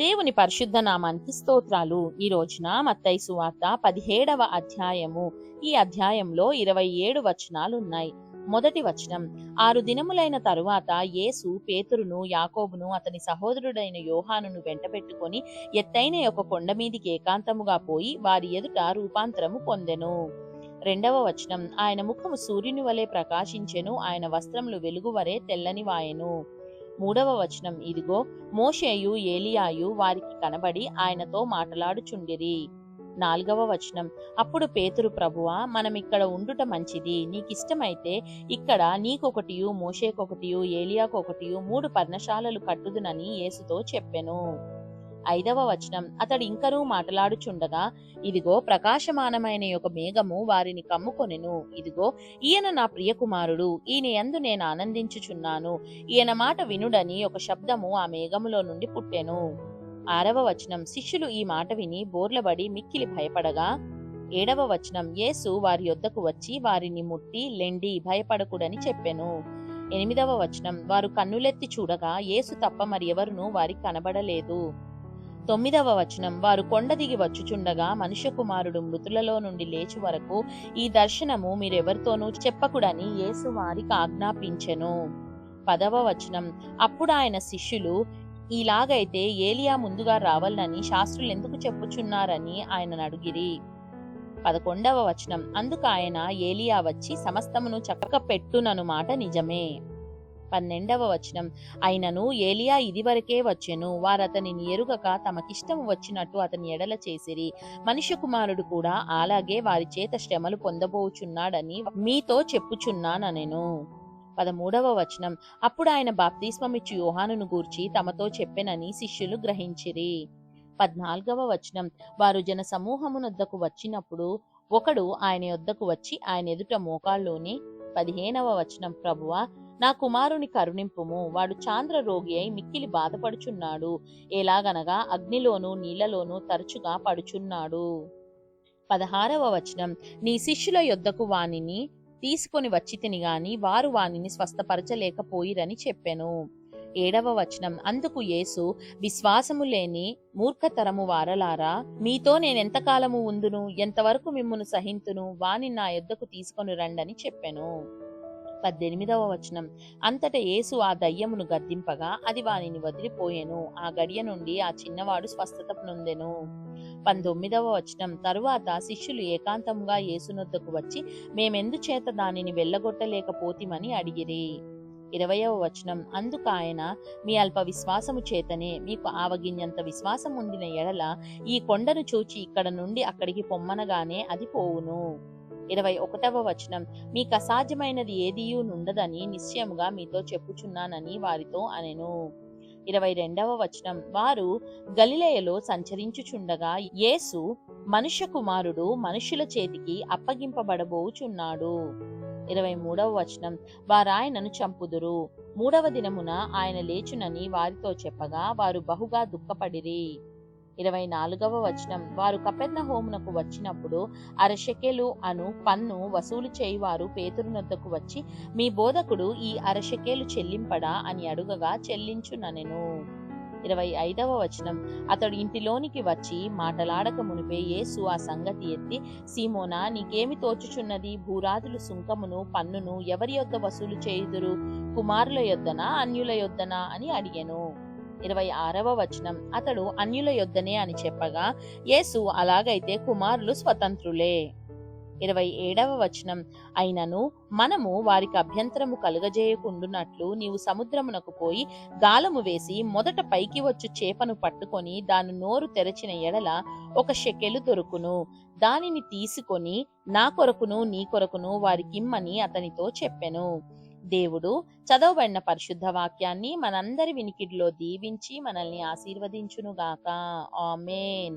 దేవుని పరిశుద్ధ నామానికి స్తోత్రాలు. ఈ రోజున మత్తయి సువార్త 17వ అధ్యాయము. ఈ అధ్యాయంలో 27 వచనాలున్నాయి. మొదటి వచనం, 6 దినములైన తరువాత యేసు పేతురును, యాకోబును, అతని సహోదరుడైన యోహానును వెంటబెట్టుకొని ఎత్తైన ఒక కొండ మీదికి ఏకాంతముగా పోయి వారి ఎదుట రూపాంతరము పొందెను. రెండవ వచనం, ఆయన ముఖము సూర్యుని వలె ప్రకాశించెను, ఆయన వస్త్రములు వెలుగువరే తెల్లని వాయెను. మూడవ వచనం, ఇదిగో మోషేయు ఏలియాయు వారికి కనబడి ఆయనతో మాటలాడుచుండిరి. నాలుగవ వచనం, అప్పుడు పేతురు, ప్రభువా, మనమిక్కడ ఉండుట మంచిది, నీకిష్టమైతే ఇక్కడ నీకొకటియు, మోషేకొకటియు, ఏలియాకొకటియు 3 పర్ణశాలలు కట్టుదునని యేసుతో చెప్పెను. ఐదవ వచనం, అతడు ఇంకనూ మాటలాడుచుండగా ఇదిగో ప్రకాశమానమైన ఒక మేఘము వారిని కమ్ముకొనెను. ఇదిగో ఈయన నా ప్రియకుమారుడు, ఈయన యందు నేను ఆనందించుచున్నాను, ఈయన మాట వినుడని ఒక శబ్దము ఆ మేఘములో నుండి పుట్టెను. ఆరవ వచనం, శిష్యులు ఈ మాట విని బోర్లబడి మిక్కిలి భయపడగా. ఏడవ వచనం, యేసు వారి యొద్దకు వచ్చి వారిని ముట్టి, లెండి, భయపడకుడని చెప్పెను. ఎనిమిదవ వచనం, వారు కన్నులెత్తి చూడగా యేసు తప్ప మరి ఎవరునూ వారికి కనబడలేదు. తొమ్మిదవ వచనం, వారు కొండ దిగి వచ్చుచుండగా మనుష్య కుమారుడు మృతులలో నుండి లేచి వరకు ఈ దర్శనము మీరెవరితోనూ చెప్పకుడని యేసు వారికి ఆజ్ఞాపించెను. 10వ వచనం, అప్పుడు ఆయన శిష్యులు, ఇలాగైతే ఏలియా ముందుగా రావాలని శాస్త్రులు ఎందుకు చెప్పుచున్నారని ఆయనను అడిగిరి. 11వ వచనం, అందుకు ఆయన, ఏలియా వచ్చి సమస్తమును చక్కపెట్టునను మాట నిజమే. 12వ వచనం, అయినను ఏలియా ఇదివరకే వచ్చెను, వారతనిని ఎరుగక తమకిష్టము వచ్చినట్టు అతని ఎడల చేసిరి, మనుష్య కుమారుడు కూడా అలాగే వారి చేత శ్రమలు పొందబోచున్నాడని మీతో చెప్పుచున్నానెను. 13వ వచనం, అప్పుడు ఆయన బాప్తిస్మమిచ్చు యోహానును గూర్చి తమతో చెప్పెనని శిష్యులు గ్రహించిరి. 14వ వచనం, వారు జన సమూహమునొద్దకు వచ్చినప్పుడు ఒకడు ఆయన యొద్దకు వచ్చి ఆయన ఎదుట మోకాళ్ళూని. 15వ వచనం, ప్రభువా, నా కుమారుని కరుణింపుము, వాడు చాంద్ర రోగి అయి మిక్కిలి బాధపడుచున్నాడు, ఎలాగనగా అగ్నిలోను నీళ్లలోనూ తరచుగా పడుచున్నాడు. 16వ వచనం, నీ శిష్యుల యొద్దకు వానిని తీసుకొని వచ్చితిని గాని వారు వానిని స్వస్థపరచలేకపోయిరని చెప్పెను. 7వ వచనం, అందుకు యేసు, విశ్వాసము లేని మూర్ఖతరము వారలారా, మీతో నేనెంతకాలము ఉందును, ఎంతవరకు మిమ్మును సహింతును, వాని నా యొద్దకు తీసుకొని రండని చెప్పెను. 18వ వచనం, అంతట యేసు ఆ దయ్యమును గద్దింపగా అది వానిని వదిలిపోయెను, ఆ గడియ నుండి ఆ చిన్నవాడు స్వస్థత నొందెను. 19వ వచనం, తరువాత శిష్యులు ఏకాంతముగా యేసునొద్దకు వచ్చి మేమెందుచేత దానిని వెళ్ళగొట్టలేకపోతిమని అడిగిరి. 20వ వచనం, అందుకు ఆయన, మీ అల్ప విశ్వాసము చేతనే, మీకు ఆవగిన్నంత విశ్వాసం ఉండిన ఎడల ఈ కొండను చూచి ఇక్కడ నుండి అక్కడికి పొమ్మనగానే అది పోవును. 21వ వచనం, మీకు అసాధ్యమైనది ఏదియూ నుండదని నిశ్చయముగా మీతో చెప్పుచున్నానని వారితో అనెను. 22వ వచనం, వారు గలిలయలో సంచరించుచుండగా యేసు, మనుష్య కుమారుడు మనుష్యుల చేతికి అప్పగింపబడబోచున్నాడు. 23వ వచనం, వారాయనను చంపుదురు, 3వ దినమున ఆయన లేచునని వారితో చెప్పగా వారు బహుగా దుఃఖపడిరి. 24వ వచనం, వారు కపెర్నహూమునకు వచ్చినప్పుడు 1/2 షెకెలు అను పన్ను వసూలు చేయువారు పేతురునొద్దకు వచ్చి, మీ బోధకుడు ఈ 1/2 షెకెలు చెల్లింపడా అని అడుగగా చెల్లించుననెను. 25వ వచనం, అతడు ఇంటిలోనికి వచ్చి మాటలాడక మునిపే యేసు ఆ సంగతి ఎత్తి, సీమోనా, నీకేమి తోచుచున్నది, భూరాజులు సుంకమును పన్నును ఎవరి యొద్ద వసూలు చేయుదురు, కుమారుల యొద్దనా అన్యుల యొద్దనా అని అడిగెను. 26వ వచనం, అతడు అన్యుల యొద్దనే అని చెప్పగా యేసు, అలాగైతే కుమారులు స్వతంత్రులే. 27వ వచనం, అయినను మనము వారికి అభ్యంతరము కలుగజేయకుండునట్లు నీవు సముద్రమునకు పోయి గాలము వేసి మొదట పైకి వచ్చు చేపను పట్టుకొని దాని నోరు తెరచిన ఎడల 1 షెకెలు దొరుకును, దానిని తీసుకొని నా కొరకును నీ కొరకును వారికిమ్మని అతనితో చెప్పెను. దేవుడు చదవబడిన పరిశుద్ధ వాక్యాన్ని మనందరి వినికిడిలో దీవించి మనల్ని ఆశీర్వదించునుగాక. ఆమేన్.